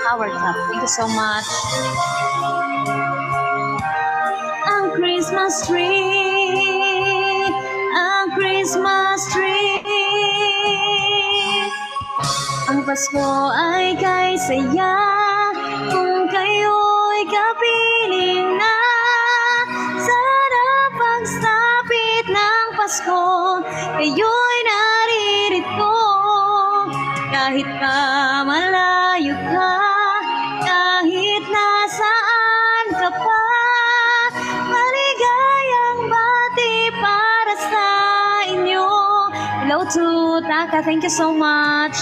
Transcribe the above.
power tap. Thank you so much. Ang Christmas tree, ang Christmas tree. Ang Pasko ay kay saya kung kayo'y kapiling na. Sana pagsapit ng Pasko, kayo'y naririto. Kahit pa malayo ka, kahit nasaan ka pa, maligayang bati para sa inyo. Hello to Taka, thank you so much.